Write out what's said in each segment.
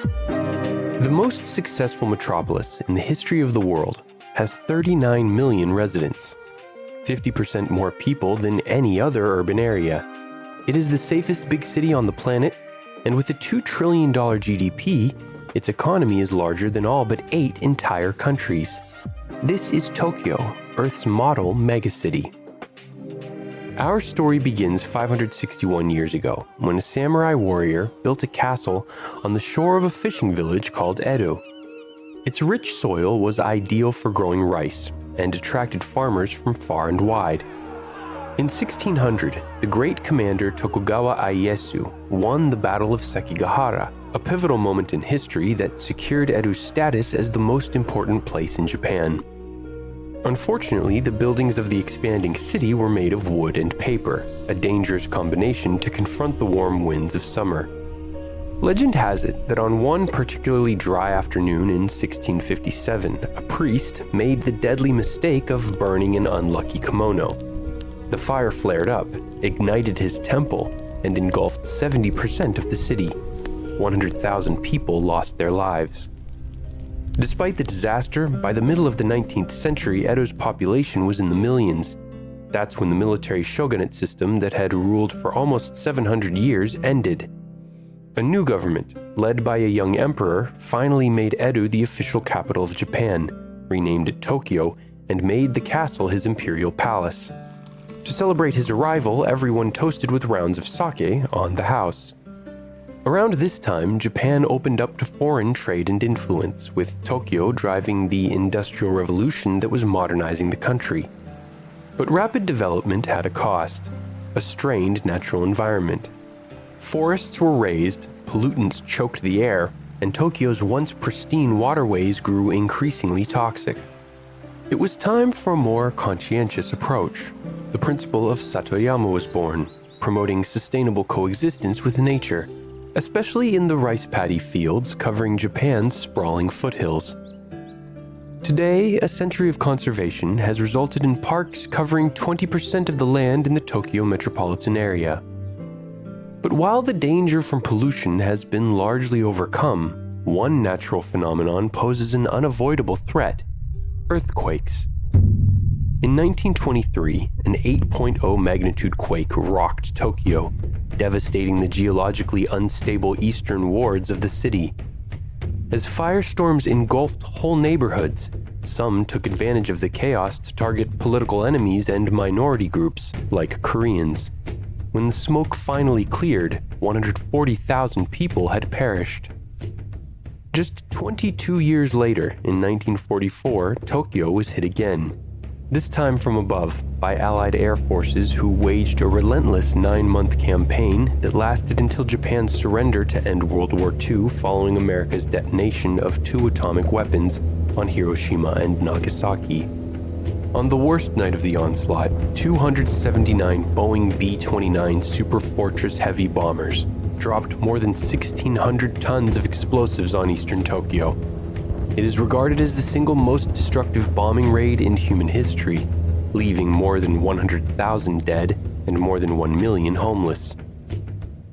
The most successful metropolis in the history of the world has 39 million residents, 50% more people than any other urban area. It is the safest big city on the planet, and with a $2 trillion GDP, its economy is larger than all but 8 entire countries. This is Tokyo, Earth's model megacity. Our story begins 561 years ago, when a samurai warrior built a castle on the shore of a fishing village called Edo. Its rich soil was ideal for growing rice and attracted farmers from far and wide. In 1600, the great commander Tokugawa Ieyasu won the Battle of Sekigahara, a pivotal moment in history that secured Edo's status as the most important place in Japan. Unfortunately, the buildings of the expanding city were made of wood and paper, a dangerous combination to confront the warm winds of summer. Legend has it that on one particularly dry afternoon in 1657, a priest made the deadly mistake of burning an unlucky kimono. The fire flared up, ignited his temple, and engulfed 70% of the city. 100,000 people lost their lives. Despite the disaster, by the middle of the 19th century, Edo's population was in the millions. That's when the military shogunate system that had ruled for almost 700 years ended. A new government, led by a young emperor, finally made Edo the official capital of Japan, renamed it Tokyo, and made the castle his imperial palace. To celebrate his arrival, everyone toasted with rounds of sake on the house. Around this time, Japan opened up to foreign trade and influence, with Tokyo driving the Industrial Revolution that was modernizing the country. But rapid development had a cost: a strained natural environment. Forests were razed, pollutants choked the air, and Tokyo's once pristine waterways grew increasingly toxic. It was time for a more conscientious approach. The principle of Satoyama was born, promoting sustainable coexistence with nature, especially in the rice paddy fields covering Japan's sprawling foothills. Today, a century of conservation has resulted in parks covering 20% of the land in the Tokyo metropolitan area. But while the danger from pollution has been largely overcome, one natural phenomenon poses an unavoidable threat: earthquakes. In 1923, an 8.0 magnitude quake rocked Tokyo, devastating the geologically unstable eastern wards of the city. As firestorms engulfed whole neighborhoods, some took advantage of the chaos to target political enemies and minority groups, like Koreans. When the smoke finally cleared, 140,000 people had perished. Just 22 years later, in 1944, Tokyo was hit again. This time from above, by Allied air forces who waged a relentless 9-month campaign that lasted until Japan's surrender to end World War II following America's detonation of 2 atomic weapons on Hiroshima and Nagasaki. On the worst night of the onslaught, 279 Boeing B-29 Superfortress heavy bombers dropped more than 1,600 tons of explosives on eastern Tokyo. It is regarded as the single most destructive bombing raid in human history, leaving more than 100,000 dead and more than 1 million homeless.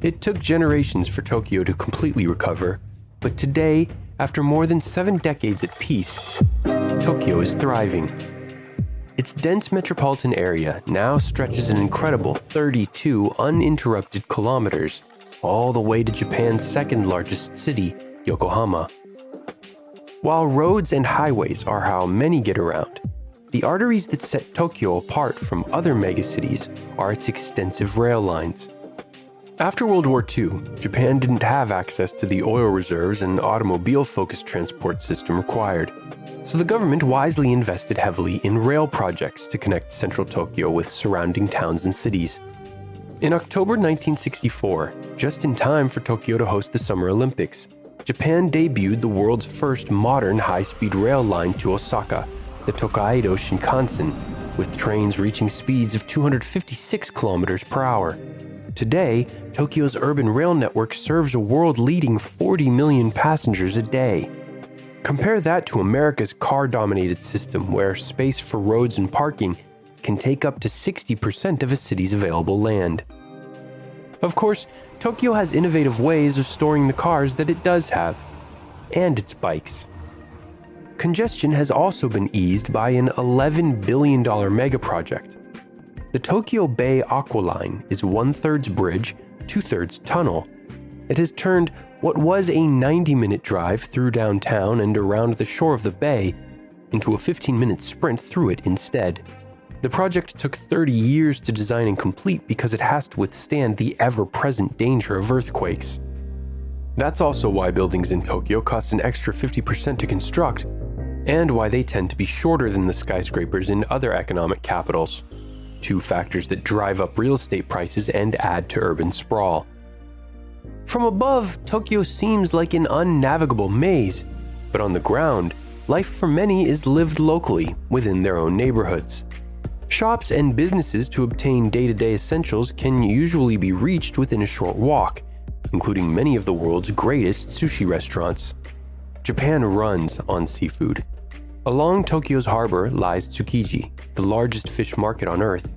It took generations for Tokyo to completely recover, but today, after more than 7 decades at peace, Tokyo is thriving. Its dense metropolitan area now stretches an incredible 32 uninterrupted kilometers, all the way to Japan's second largest city, Yokohama. While roads and highways are how many get around, the arteries that set Tokyo apart from other megacities are its extensive rail lines. After World War II, Japan didn't have access to the oil reserves and automobile-focused transport system required, so the government wisely invested heavily in rail projects to connect central Tokyo with surrounding towns and cities. In October 1964, just in time for Tokyo to host the Summer Olympics, Japan debuted the world's first modern high-speed rail line to Osaka, the Tokaido Shinkansen, with trains reaching speeds of 256 kilometers per hour. Today, Tokyo's urban rail network serves a world-leading 40 million passengers a day. Compare that to America's car-dominated system, where space for roads and parking can take up to 60% of a city's available land. Of course, Tokyo has innovative ways of storing the cars that it does have. and its bikes. Congestion has also been eased by an $11 billion mega project. The Tokyo Bay Aqua Line is 1/3 bridge, 2/3 tunnel. It has turned what was a 90-minute drive through downtown and around the shore of the bay into a 15-minute sprint through it instead. The project took 30 years to design and complete because it has to withstand the ever-present danger of earthquakes. That's also why buildings in Tokyo cost an extra 50% to construct, and why they tend to be shorter than the skyscrapers in other economic capitals. Two factors that drive up real estate prices and add to urban sprawl. From above, Tokyo seems like an unnavigable maze, but on the ground, life for many is lived locally, within their own neighborhoods. Shops and businesses to obtain day-to-day essentials can usually be reached within a short walk, including many of the world's greatest sushi restaurants. Japan runs on seafood. Along Tokyo's harbor lies Tsukiji, the largest fish market on Earth.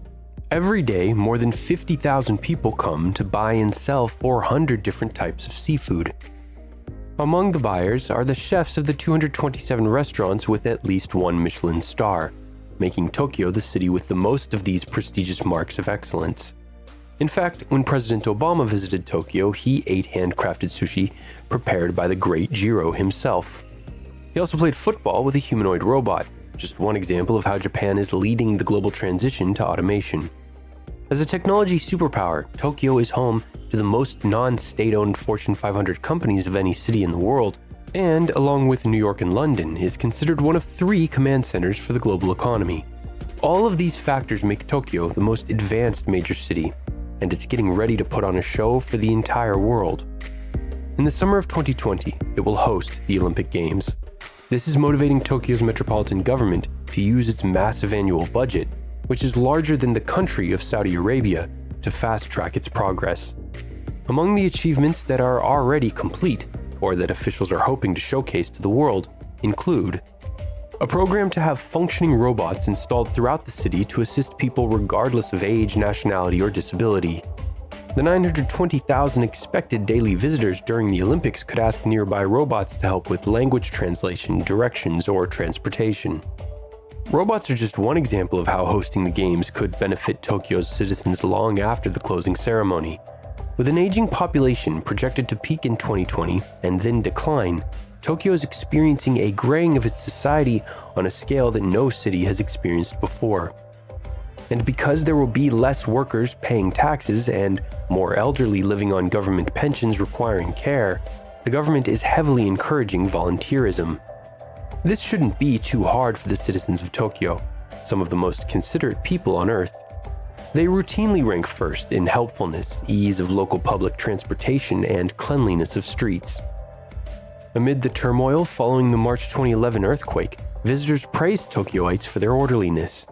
Every day, more than 50,000 people come to buy and sell 400 different types of seafood. Among the buyers are the chefs of the 227 restaurants with at least one Michelin star, making Tokyo the city with the most of these prestigious marks of excellence. In fact, when President Obama visited Tokyo, he ate handcrafted sushi prepared by the great Jiro himself. He also played football with a humanoid robot, just one example of how Japan is leading the global transition to automation. As a technology superpower, Tokyo is home to the most non-state-owned Fortune 500 companies of any city in the world, and, along with New York and London, is considered one of 3 command centers for the global economy. All of these factors make Tokyo the most advanced major city, and it's getting ready to put on a show for the entire world. In the summer of 2020, it will host the Olympic Games. This is motivating Tokyo's metropolitan government to use its massive annual budget, which is larger than the country of Saudi Arabia, to fast-track its progress. Among the achievements that are already complete, or that officials are hoping to showcase to the world, include a program to have functioning robots installed throughout the city to assist people regardless of age, nationality, or disability. The 920,000 expected daily visitors during the Olympics could ask nearby robots to help with language translation, directions, or transportation. Robots are just one example of how hosting the games could benefit Tokyo's citizens long after the closing ceremony. With an aging population projected to peak in 2020 and then decline, Tokyo is experiencing a graying of its society on a scale that no city has experienced before. And because there will be less workers paying taxes and more elderly living on government pensions requiring care, the government is heavily encouraging volunteerism. This shouldn't be too hard for the citizens of Tokyo, some of the most considerate people on Earth. They routinely rank first in helpfulness, ease of local public transportation, and cleanliness of streets. Amid the turmoil following the March 2011 earthquake, visitors praised Tokyoites for their orderliness.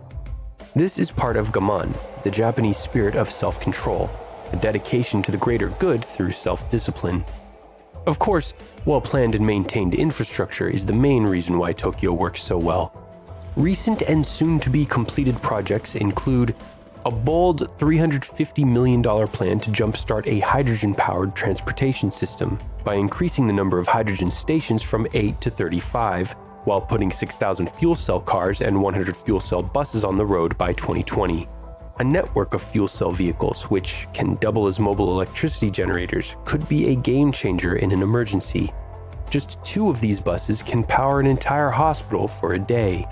This is part of Gaman, the Japanese spirit of self-control, a dedication to the greater good through self-discipline. Of course, well-planned and maintained infrastructure is the main reason why Tokyo works so well. Recent and soon-to-be completed projects include a bold $350 million plan to jumpstart a hydrogen-powered transportation system by increasing the number of hydrogen stations from 8 to 35, while putting 6,000 fuel cell cars and 100 fuel cell buses on the road by 2020. A network of fuel cell vehicles, which can double as mobile electricity generators, could be a game changer in an emergency. Just 2 of these buses can power an entire hospital for a day.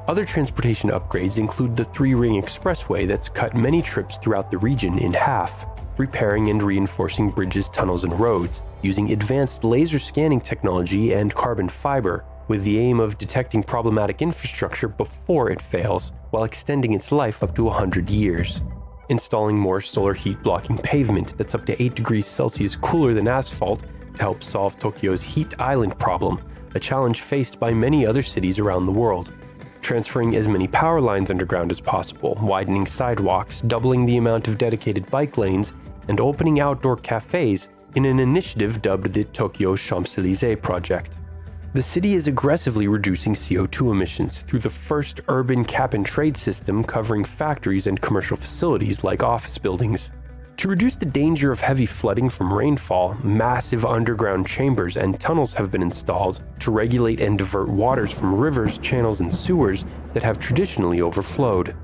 Other transportation upgrades include the 3-ring expressway that's cut many trips throughout the region in half, repairing and reinforcing bridges, tunnels, and roads, using advanced laser scanning technology and carbon fiber, with the aim of detecting problematic infrastructure before it fails, while extending its life up to 100 years. Installing more solar heat blocking pavement that's up to 8 degrees Celsius cooler than asphalt to help solve Tokyo's heat island problem, a challenge faced by many other cities around the world. Transferring as many power lines underground as possible, widening sidewalks, doubling the amount of dedicated bike lanes, and opening outdoor cafes in an initiative dubbed the Tokyo Champs-Élysées project. The city is aggressively reducing CO2 emissions through the first urban cap-and-trade system covering factories and commercial facilities like office buildings. To reduce the danger of heavy flooding from rainfall, massive underground chambers and tunnels have been installed to regulate and divert waters from rivers, channels, and sewers that have traditionally overflowed.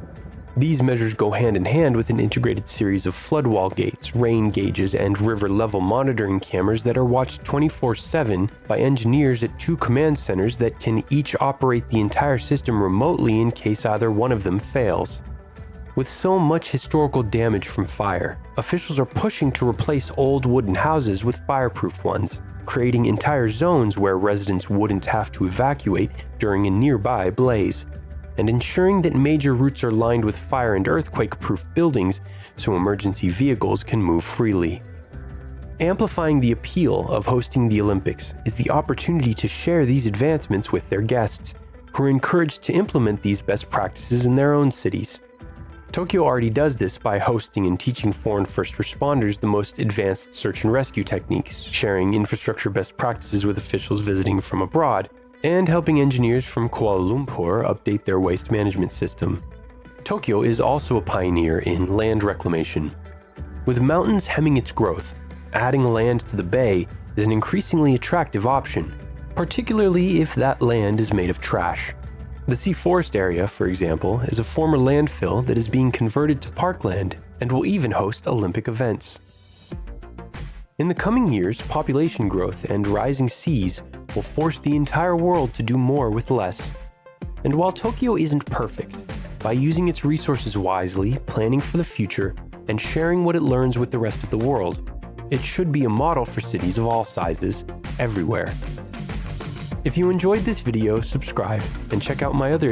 These measures go hand in hand with an integrated series of flood wall gates, rain gauges, and river level monitoring cameras that are watched 24/7 by engineers at 2 command centers that can each operate the entire system remotely in case either one of them fails. With so much historical damage from fire, officials are pushing to replace old wooden houses with fireproof ones, creating entire zones where residents wouldn't have to evacuate during a nearby blaze, and ensuring that major routes are lined with fire and earthquake-proof buildings so emergency vehicles can move freely. Amplifying the appeal of hosting the Olympics is the opportunity to share these advancements with their guests, who are encouraged to implement these best practices in their own cities. Tokyo already does this by hosting and teaching foreign first responders the most advanced search and rescue techniques, sharing infrastructure best practices with officials visiting from abroad, and helping engineers from Kuala Lumpur update their waste management system. Tokyo is also a pioneer in land reclamation. With mountains hemming its growth, adding land to the bay is an increasingly attractive option, particularly if that land is made of trash. The Sea Forest area, for example, is a former landfill that is being converted to parkland and will even host Olympic events. In the coming years, population growth and rising seas will force the entire world to do more with less. And while Tokyo isn't perfect, by using its resources wisely, planning for the future, and sharing what it learns with the rest of the world, it should be a model for cities of all sizes, everywhere. If you enjoyed this video, subscribe and check out my other